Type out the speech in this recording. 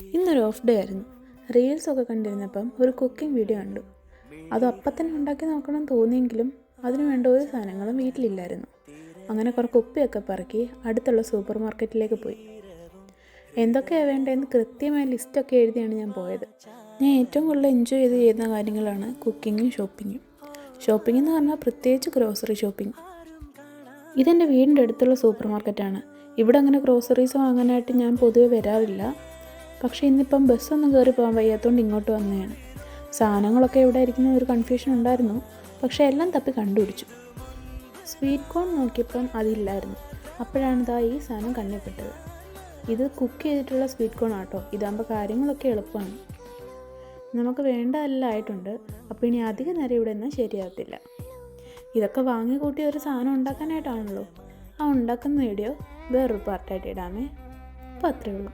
ഇന്നൊരു off day ആയിരുന്നു. റീൽസൊക്കെ കണ്ടിരുന്നപ്പം ഒരു കുക്കിംഗ് വീഡിയോ കണ്ടു. അത് അപ്പം തന്നെ ഉണ്ടാക്കി നോക്കണം തോന്നിയെങ്കിലും അതിന് വേണ്ട ഒരു സാധനങ്ങളും വീട്ടിലില്ലായിരുന്നു. അങ്ങനെ കുറേ കുപ്പിയൊക്കെ പറക്കി അടുത്തുള്ള സൂപ്പർ മാർക്കറ്റിലേക്ക് പോയി. എന്തൊക്കെയാണ് വേണ്ടതെന്ന് കൃത്യമായ ലിസ്റ്റൊക്കെ എഴുതിയാണ് ഞാൻ പോയത്. ഞാൻ ഏറ്റവും കൂടുതൽ എൻജോയ് ചെയ്യുന്ന കാര്യങ്ങളാണ് കുക്കിങ്ങും ഷോപ്പിങ്ങും. ഷോപ്പിംഗ് എന്ന് പറഞ്ഞാൽ പ്രത്യേകിച്ച് ഗ്രോസറി ഷോപ്പിംഗ്. ഇതെൻ്റെ വീടിൻ്റെ അടുത്തുള്ള സൂപ്പർ മാർക്കറ്റാണ്. ഇവിടെ അങ്ങനെ ഗ്രോസറീസ് വാങ്ങാനായിട്ട് ഞാൻ പൊതുവെ വരാറില്ല. പക്ഷേ ഇന്നിപ്പം ബസ്സൊന്നും കയറി പോകാൻ വയ്യാത്തതുകൊണ്ട് ഇങ്ങോട്ട് വന്നതാണ്. സാധനങ്ങളൊക്കെ എവിടെ ആയിരിക്കുന്ന ഒരു കൺഫ്യൂഷൻ ഉണ്ടായിരുന്നു. പക്ഷേ എല്ലാം തപ്പി കണ്ടുപിടിച്ചു. സ്വീറ്റ് കോൺ നോക്കിയപ്പം അതില്ലായിരുന്നു. അപ്പോഴാണ് ഈ സാധനം കണ്ണിൽപ്പെട്ടത്. ഇത് കുക്ക് ചെയ്തിട്ടുള്ള സ്വീറ്റ് കോൺ ആട്ടോ. ഇതാകുമ്പോൾ കാര്യങ്ങളൊക്കെ എളുപ്പമാണ്. നമുക്ക് വേണ്ടതെല്ലാം ആയിട്ടുണ്ട്. അപ്പോൾ ഇനി അധിക നേരം ഇവിടെ നിന്നാൽ ശരിയാകത്തില്ല. ഇതൊക്കെ വാങ്ങി കൂട്ടിയ ഒരു സാധനം ഉണ്ടാക്കാനായിട്ടാണല്ലോ. ആ ഉണ്ടാക്കുന്ന വീഡിയോ വേറൊരു പാർട്ടായിട്ട് ഇടാമേ. അപ്പോൾ അത്രയേ ഉള്ളൂ.